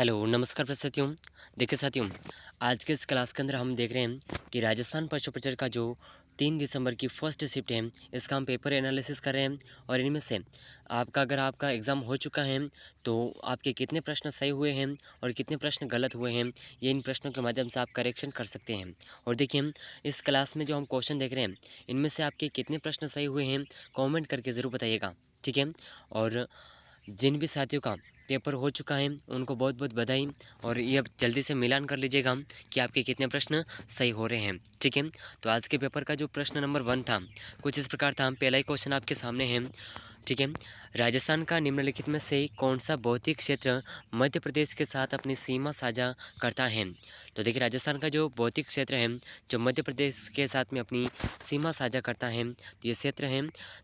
Hello, नमस्कार साथियों। देखिए साथियों, आज के इस क्लास के अंदर हम देख रहे हैं कि राजस्थान प्रश्न पत्र का जो 3 दिसंबर की फर्स्ट शिफ्ट है, इसका हम पेपर एनालिसिस कर रहे हैं और इनमें से आपका एग्ज़ाम हो चुका है, तो आपके कितने प्रश्न सही हुए हैं और कितने प्रश्न गलत हुए हैं, ये इन प्रश्नों के माध्यम से आप करेक्शन कर सकते हैं। और देखिए, इस क्लास में जो हम क्वेश्चन देख रहे हैं, इनमें से आपके कितने प्रश्न सही हुए हैं, कमेंट करके ज़रूर बताइएगा, ठीक है? और जिन भी साथियों का पेपर हो चुका है उनको बहुत बहुत बधाई। और ये अब जल्दी से मिलान कर लीजिएगा कि आपके कितने प्रश्न सही हो रहे हैं, ठीक है। तो आज के पेपर का जो प्रश्न नंबर 1 था, कुछ इस प्रकार था। पहला ही क्वेश्चन आपके सामने है, ठीक है। राजस्थान का निम्नलिखित में से कौन सा भौतिक क्षेत्र मध्य प्रदेश के साथ अपनी सीमा साझा करता है? तो देखिए, राजस्थान का जो भौतिक क्षेत्र है जो मध्य प्रदेश के साथ में अपनी सीमा साझा करता है, तो ये क्षेत्र है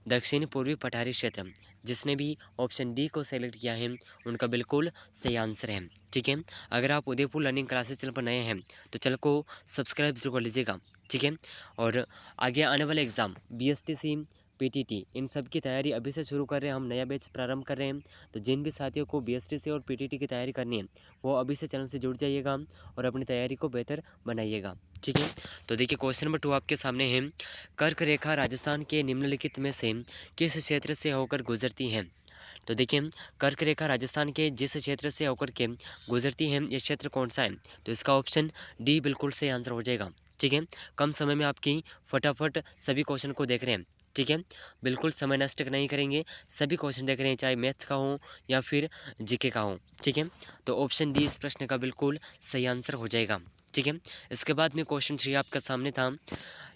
दक्षिण पूर्वी पठारी क्षेत्र। जिसने भी ऑप्शन डी को सेलेक्ट किया है उनका बिल्कुल सही आंसर है, ठीक है। अगर आप उदयपुर लर्निंग क्लासेस चैनल पर नए हैं तो चैनल को सब्सक्राइब जरूर कर लीजिएगा, ठीक है। और आगे आने वाले एग्ज़ाम बीएसटीसी, पीटीटी, इन सब की तैयारी अभी से शुरू कर रहे हैं। हम नया बैच प्रारंभ कर रहे हैं, तो जिन भी साथियों को बीएसटीसी और पीटीटी की तैयारी करनी है वो अभी से चैनल से जुड़ जाइएगा और अपनी तैयारी को बेहतर बनाइएगा, ठीक है। तो देखिए, क्वेश्चन नंबर 2 आपके सामने है। कर्क रेखा राजस्थान के निम्नलिखित में से किस क्षेत्र से होकर गुजरती है? तो देखिए, कर्क रेखा राजस्थान के जिस क्षेत्र से होकर के गुजरती है, ये क्षेत्र कौन सा है? तो इसका ऑप्शन डी बिल्कुल सही आंसर हो जाएगा, ठीक है। कम समय में आपकी फटाफट सभी क्वेश्चन को देख रहे हैं, ठीक है। बिल्कुल समय नष्ट नहीं करेंगे, सभी क्वेश्चन देख रहे हैं, चाहे मैथ का हो या फिर जीके का हो, ठीक है। तो ऑप्शन डी इस प्रश्न का बिल्कुल सही आंसर हो जाएगा, ठीक है। इसके बाद में क्वेश्चन 3 आपका सामने था।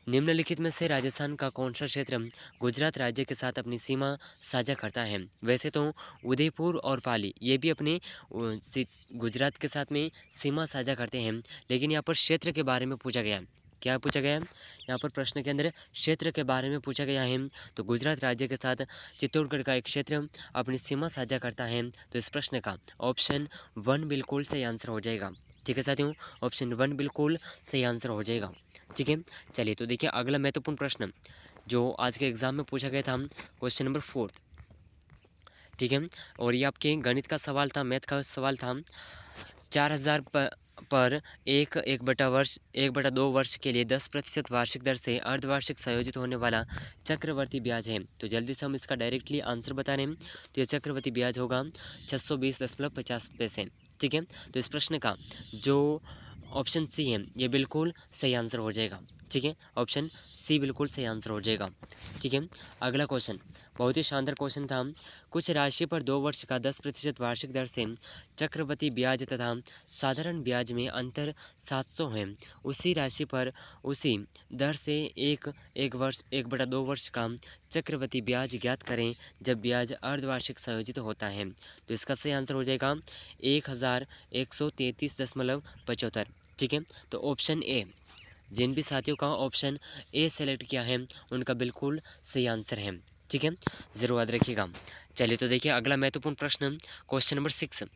निम्नलिखित में से राजस्थान का कौन सा क्षेत्र गुजरात राज्य के साथ अपनी सीमा साझा करता है? वैसे तो उदयपुर और पाली ये भी अपने गुजरात के साथ में सीमा साझा करते हैं, लेकिन यहाँ पर क्षेत्र के बारे में पूछा गया है। क्या पूछा गया है यहाँ पर? प्रश्न के अंदर क्षेत्र के बारे में पूछा गया है। तो गुजरात राज्य के साथ चित्तौड़गढ़ का एक क्षेत्र अपनी सीमा साझा करता है, तो इस प्रश्न का ऑप्शन 1 बिल्कुल सही आंसर हो जाएगा, ठीक है साथियों। ऑप्शन 1 बिल्कुल सही आंसर हो जाएगा, ठीक है। चलिए, तो देखिए, अगला महत्वपूर्ण प्रश्न जो आज के एग्जाम में पूछा गया था, क्वेश्चन नंबर 4, ठीक है। और ये आपके गणित का सवाल था, मैथ का सवाल था। 4000 पर एक बटा दो वर्ष के लिए 10% वार्षिक दर से अर्धवार्षिक संयोजित होने वाला चक्रवर्ती ब्याज है। तो जल्दी से हम इसका डायरेक्टली आंसर बता रहे हैं। तो ये चक्रवर्ती ब्याज होगा 620.50 पैसे, ठीक है। तो इस प्रश्न का जो ऑप्शन सी है ये बिल्कुल सही आंसर हो जाएगा, ठीक है। ऑप्शन सी बिल्कुल सही आंसर हो जाएगा, ठीक है। अगला क्वेश्चन बहुत ही शानदार क्वेश्चन था। कुछ राशि पर 2 वर्ष का 10% वार्षिक दर से चक्रवृद्धि ब्याज तथा साधारण ब्याज में अंतर 700 है। उसी राशि पर उसी दर से एक बटा दो वर्ष का चक्रवृद्धि ब्याज ज्ञात करें जब ब्याज अर्धवार्षिक संयोजित होता है। तो इसका सही आंसर हो जाएगा 1133.75, ठीक है। तो ऑप्शन ए, जिन भी साथियों का ऑप्शन ए सेलेक्ट किया है उनका बिल्कुल सही आंसर है, ठीक है। ज़रूर याद रखिएगा। चलिए, तो देखिए, अगला महत्वपूर्ण प्रश्न क्वेश्चन नंबर 6।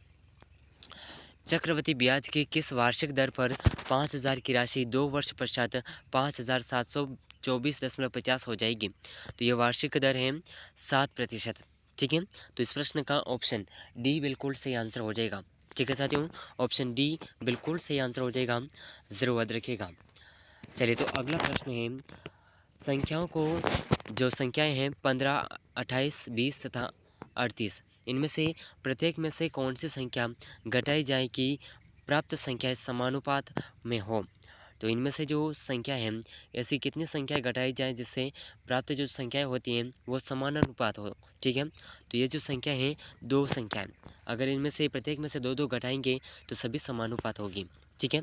चक्रवृद्धि ब्याज की किस वार्षिक दर पर 5000 की राशि 2 वर्ष पश्चात 5724.50 हो जाएगी? तो ये वार्षिक दर है 7%, ठीक है। तो इस प्रश्न का ऑप्शन डी बिल्कुल सही आंसर हो जाएगा, ठीक है साथियों। ऑप्शन डी बिल्कुल सही आंसर हो जाएगा, ज़रूर याद रखिएगा। चलिए, तो अगला प्रश्न है। संख्याओं को जो संख्याएं हैं 15, 28, 20 तथा 38, इनमें से प्रत्येक में से कौन सी संख्या घटाई जाए कि प्राप्त संख्याएं समानुपात में हो? तो इनमें से जो संख्या है, ऐसी कितनी संख्याएं घटाई जाए जिससे प्राप्त जो संख्याएं होती हैं वो समानुपात हो, ठीक है। तो ये जो संख्या है, दो संख्याएं, अगर इनमें से प्रत्येक में से दो दो घटाएंगे तो सभी समानुपात होगी, ठीक है।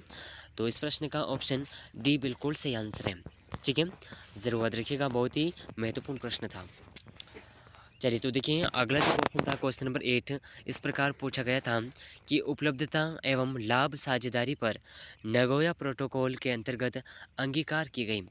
तो इस प्रश्न का ऑप्शन डी बिल्कुल सही आंसर है, ठीक है। ज़रूर याद रखिएगा, बहुत ही महत्वपूर्ण प्रश्न था। चलिए, तो देखिए, अगला जो क्वेश्चन था क्वेश्चन नंबर 8, इस प्रकार पूछा गया था कि उपलब्धता एवं लाभ साझेदारी पर नगोया प्रोटोकॉल के अंतर्गत अंगीकार की गई।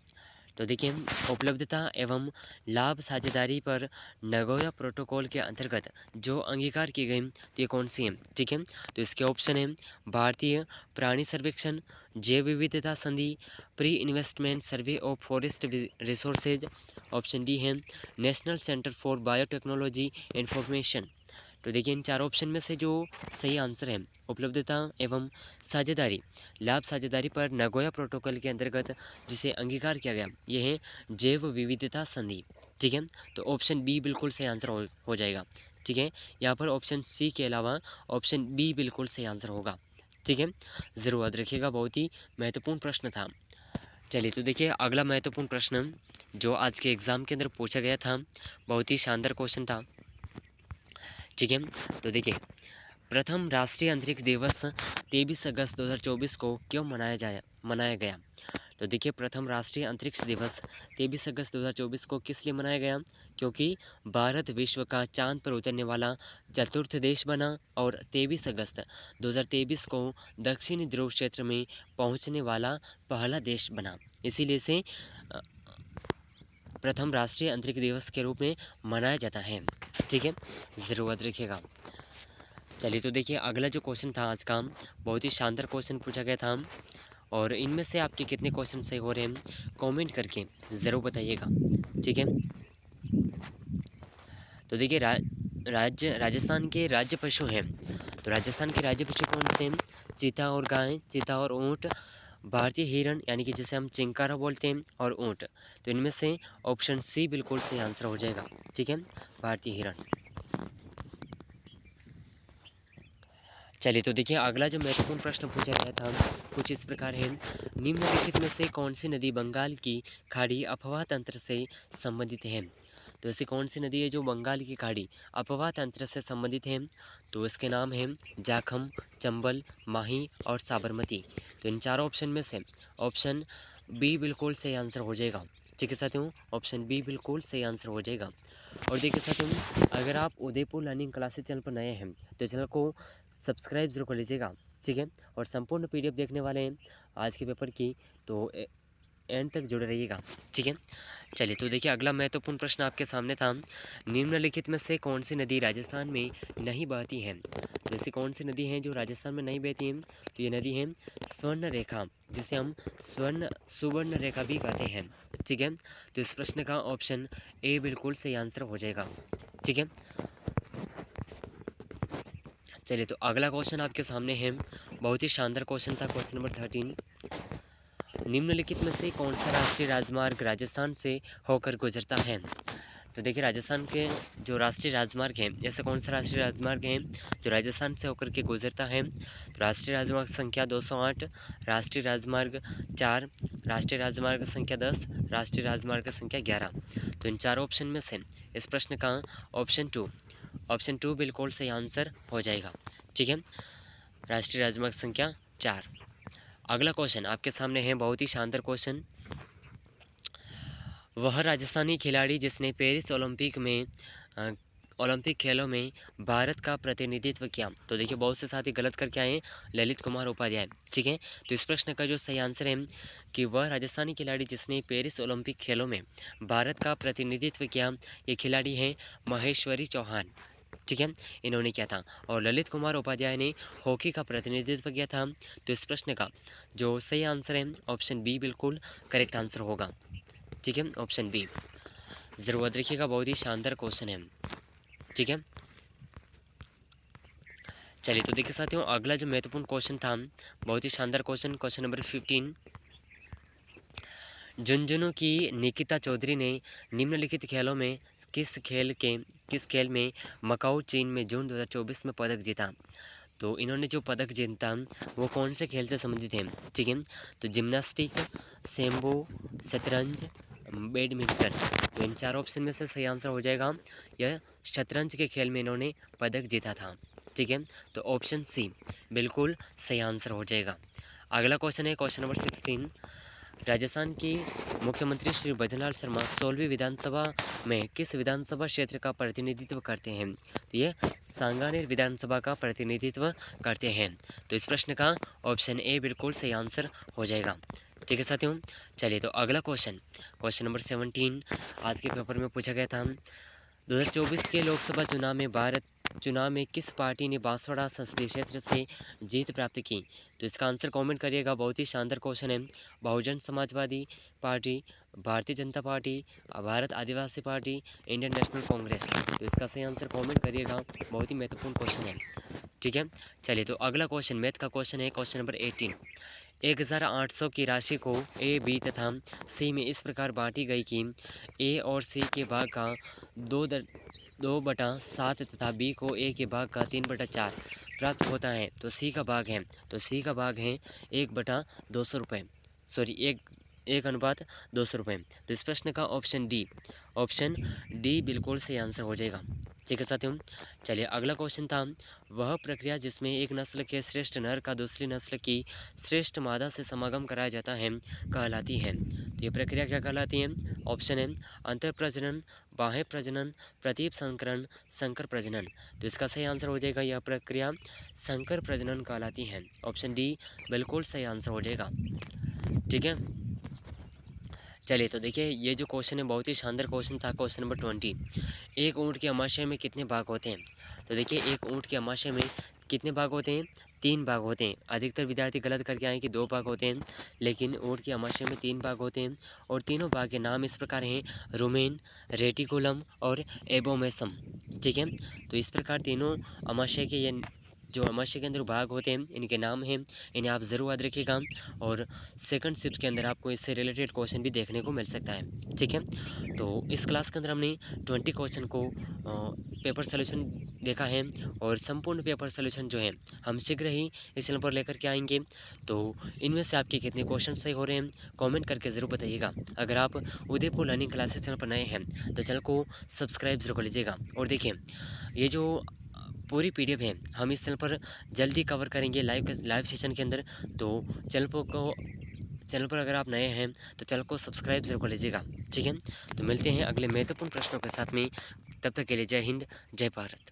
तो देखिए, उपलब्धता एवं लाभ साझेदारी पर नगोया प्रोटोकॉल के अंतर्गत जो अंगीकार की गई, तो ये कौन सी है, ठीक है। तो इसके ऑप्शन है भारतीय प्राणी सर्वेक्षण, जैव विविधता संधि, pre investment survey of forest resources. Option D है national centre for biotechnology information, तो देखिए इन चार ऑप्शन में से जो सही आंसर है उपलब्धता एवं साझेदारी, लाभ साझेदारी पर नगोया प्रोटोकॉल के अंतर्गत जिसे अंगीकार किया गया, ये है जैव विविधता संधि। ठीक है, तो ऑप्शन बी बिल्कुल सही आंसर हो जाएगा। ठीक है, यहाँ पर ऑप्शन सी के अलावा ऑप्शन बी बिल्कुल सही आंसर होगा। ठीक है, ज़रूर याद रखिएगा, बहुत ही महत्वपूर्ण प्रश्न था। चलिए तो देखिए अगला महत्वपूर्ण प्रश्न जो आज के एग्ज़ाम के अंदर पूछा गया था, बहुत ही शानदार क्वेश्चन था। ठीक है, तो देखिए प्रथम राष्ट्रीय अंतरिक्ष दिवस 23 अगस्त 2024 को क्यों मनाया गया? तो देखिए प्रथम राष्ट्रीय अंतरिक्ष दिवस 23 अगस्त 2024 को किस लिए मनाया गया? क्योंकि भारत विश्व का चांद पर उतरने वाला चतुर्थ देश बना और 23 अगस्त 2023 को दक्षिणी ध्रुव क्षेत्र में पहुंचने वाला पहला देश बना। इसीलिए इसे अ, प्रथम राष्ट्रीय अंतरिक्ष दिवस के रूप में मनाया जाता है। ठीक है, ज़रूर याद रखिएगा। चलिए तो देखिए अगला जो क्वेश्चन था आज का, बहुत ही शानदार क्वेश्चन पूछा गया था और इनमें से आपके कितने क्वेश्चन सही हो रहे हैं कमेंट करके ज़रूर बताइएगा। ठीक है, तो देखिए राजस्थान के राज्य पशु हैं, तो राजस्थान के राज्य पशु कौन से हैं? चीता और गाय, चीता और ऊँट, भारतीय हिरण यानी कि जिसे हम चिंकारा बोलते हैं, और ऊँट। तो इनमें से ऑप्शन सी बिल्कुल सही आंसर हो जाएगा। ठीक है, भारतीय हिरण। चलिए तो देखिए अगला जो महत्वपूर्ण प्रश्न पूछा गया था कुछ इस प्रकार है, निम्नलिखित में से कौन सी नदी बंगाल की खाड़ी अफवाह तंत्र से संबंधित है? तो ऐसी कौन सी नदी है जो बंगाल की खाड़ी अफवाह तंत्र से संबंधित है? तो इसके नाम हैं जाखम, चंबल, माही और साबरमती। तो इन चारों ऑप्शन में से ऑप्शन बी बिल्कुल सही आंसर हो जाएगा। ठीक है साथियों, ऑप्शन बी बिल्कुल सही आंसर हो जाएगा। और देखिए साथियों, अगर आप उदयपुर लर्निंग क्लासेस चैनल पर नए हैं तो चैनल को सब्सक्राइब जरूर कर लीजिएगा। ठीक है, और संपूर्ण पीडीएफ देखने वाले हैं आज के पेपर की, तो एंड तक जुड़े रहिएगा। ठीक है, चलिए तो देखिए अगला महत्वपूर्ण प्रश्न आपके सामने था, निम्नलिखित में से कौन सी नदी राजस्थान में नहीं बहती है? तो ऐसी कौन सी नदी है जो राजस्थान में नहीं बहती है? तो ये नदी है स्वर्ण रेखा, जिसे हम सुवर्ण रेखा भी कहते हैं। ठीक है, तो इस प्रश्न का ऑप्शन ए बिल्कुल सही आंसर हो जाएगा। ठीक है, चलिए तो अगला क्वेश्चन आपके सामने है, बहुत ही शानदार क्वेश्चन था, क्वेश्चन नंबर 13, निम्नलिखित में से कौन सा राष्ट्रीय राजमार्ग राजस्थान से होकर गुजरता है? तो देखिए राजस्थान के जो राष्ट्रीय राजमार्ग हैं, ऐसा कौन सा राष्ट्रीय राजमार्ग है जो राजस्थान से होकर के गुजरता है? तो राष्ट्रीय राजमार्ग संख्या 208, राष्ट्रीय राजमार्ग 4, राष्ट्रीय राजमार्ग संख्या 10, राष्ट्रीय राजमार्ग संख्या 11। तो इन चार ऑप्शन में से इस प्रश्न का ऑप्शन टू बिल्कुल सही आंसर हो जाएगा। ठीक है, राष्ट्रीय राजमार्ग संख्या 4। अगला क्वेश्चन आपके सामने है, बहुत ही शानदार क्वेश्चन, वह राजस्थानी खिलाड़ी जिसने पेरिस ओलंपिक खेलों में भारत का प्रतिनिधित्व किया। तो देखिए बहुत से साथी गलत करके आए हैं, ललित कुमार उपाध्याय। ठीक है, तो इस प्रश्न का जो सही आंसर है कि वह राजस्थानी खिलाड़ी जिसने पेरिस ओलंपिक खेलों में भारत का प्रतिनिधित्व किया, ये खिलाड़ी हैं महेश्वरी चौहान। ठीक है, इन्होंने किया था, और ललित कुमार उपाध्याय ने हॉकी का प्रतिनिधित्व किया था। तो इस प्रश्न का जो सही आंसर है ऑप्शन बी बिल्कुल करेक्ट आंसर होगा। ठीक है, ऑप्शन बी ज़रूर याद रखिएगा, बहुत ही शानदार क्वेश्चन है। ठीक है, चलिए तो देखिए साथियों अगला जो महत्वपूर्ण क्वेश्चन था, बहुत ही शानदार क्वेश्चन, क्वेश्चन नंबर 15, झुंझुनू की निकिता चौधरी ने निम्नलिखित खेलों में किस खेल में मकाऊ चीन में जून 2024 में पदक जीता? तो इन्होंने जो पदक जीता वो कौन से खेल से संबंधित है? ठीक है, तो जिम्नास्टिक, सेम्बो, शतरंज, बैडमिंटन। तो इन चार ऑप्शन में से सही आंसर हो जाएगा, यह शतरंज के खेल में इन्होंने पदक जीता था। ठीक है, तो ऑप्शन सी बिल्कुल सही आंसर हो जाएगा। अगला क्वेश्चन है क्वेश्चन नंबर 16, राजस्थान के मुख्यमंत्री श्री भजनलाल शर्मा 16वीं विधानसभा में किस विधानसभा क्षेत्र का प्रतिनिधित्व करते हैं? तो ये सांगानेर विधानसभा का प्रतिनिधित्व करते हैं। तो इस प्रश्न का ऑप्शन ए बिल्कुल सही आंसर हो जाएगा। ठीक है साथियों, चलिए तो अगला क्वेश्चन नंबर 17 आज के पेपर में पूछा गया था, 2024 के लोकसभा चुनाव में भारत चुनाव में किस पार्टी ने बांसवाड़ा संसदीय क्षेत्र से जीत प्राप्त की? तो इसका आंसर कमेंट करिएगा। बहुत ही शानदार क्वेश्चन है। बहुजन समाजवादी पार्टी, भारतीय जनता पार्टी, भारत आदिवासी पार्टी, इंडियन नेशनल कांग्रेस। तो इसका सही आंसर कमेंट करिएगा। बहुत ही महत्वपूर्ण क्वेश्चन है। ठीक है, चलिए तो अगला क्वेश्चन मैथ का क्वेश्चन है, क्वेश्चन नंबर 18। 1800 की राशि को ए, बी तथा सी में इस प्रकार बांटी गई कि ए और सी के भाग का 2/7 तथा बी को ए के भाग का 3/4 प्राप्त होता है। तो सी का भाग है, तो सी का भाग है 1/200 रुपये, सॉरी 1:200 रुपये। तो इस प्रश्न का ऑप्शन डी बिल्कुल सही आंसर हो जाएगा। ठीक है साथियों, चलिए अगला क्वेश्चन था, वह प्रक्रिया जिसमें एक नस्ल के श्रेष्ठ नर का दूसरी नस्ल की श्रेष्ठ मादा से समागम कराया जाता है कहलाती है। तो ये प्रक्रिया क्या कहलाती है? ऑप्शन है अंतर प्रजनन, बाह्य प्रजनन, प्रतीप संकरण, संकर प्रजनन। तो इसका सही आंसर हो जाएगा, यह प्रक्रिया संकर प्रजनन कहलाती है। ऑप्शन डी बिल्कुल सही आंसर हो जाएगा। ठीक है, चलिए तो देखिए ये जो क्वेश्चन है बहुत ही शानदार क्वेश्चन था। क्वेश्चन नंबर 20, एक ऊँट के अमाशय में कितने भाग होते हैं? तो देखिए एक ऊँट के अमाशय में कितने भाग होते हैं? 3 भाग होते हैं। अधिकतर विद्यार्थी गलत करके आए कि 2 भाग होते हैं, लेकिन ऊँट के अमाशय में 3 भाग होते हैं। और तीनों भाग के नाम इस प्रकार हैं, रुमेन, रेटिकुलम और एबोमेसम। ठीक है, तो इस प्रकार तीनों अमाशय के ये जो अमाशय के अंदर भाग होते हैं इनके नाम हैं, इन्हें आप ज़रूर याद रखिएगा। और सेकंड शिफ्ट के अंदर आपको इससे रिलेटेड क्वेश्चन भी देखने को मिल सकता है। ठीक है, तो इस क्लास के अंदर हमने 20 क्वेश्चन को पेपर सोल्यूशन देखा है, और संपूर्ण पेपर सोल्यूशन जो है हम शीघ्र ही इस चैनल पर लेकर के आएंगे। तो इनमें से आपके कितने क्वेश्चन सही हो रहे हैं कमेंट करके ज़रूर बताइएगा। अगर आप उदयपुर लर्निंग क्लासेस चैनल पर नए हैं तो चैनल को सब्सक्राइब जरूर कर लीजिएगा। और देखिए ये जो पूरी पीडीएफ है हम इस चैनल पर जल्दी कवर करेंगे लाइव सेशन के अंदर। तो चैनल पर अगर आप नए हैं तो चैनल को सब्सक्राइब जरूर कर लीजिएगा। ठीक है, तो मिलते हैं अगले महत्वपूर्ण प्रश्नों के साथ में। तब तक के लिए जय हिंद, जय भारत।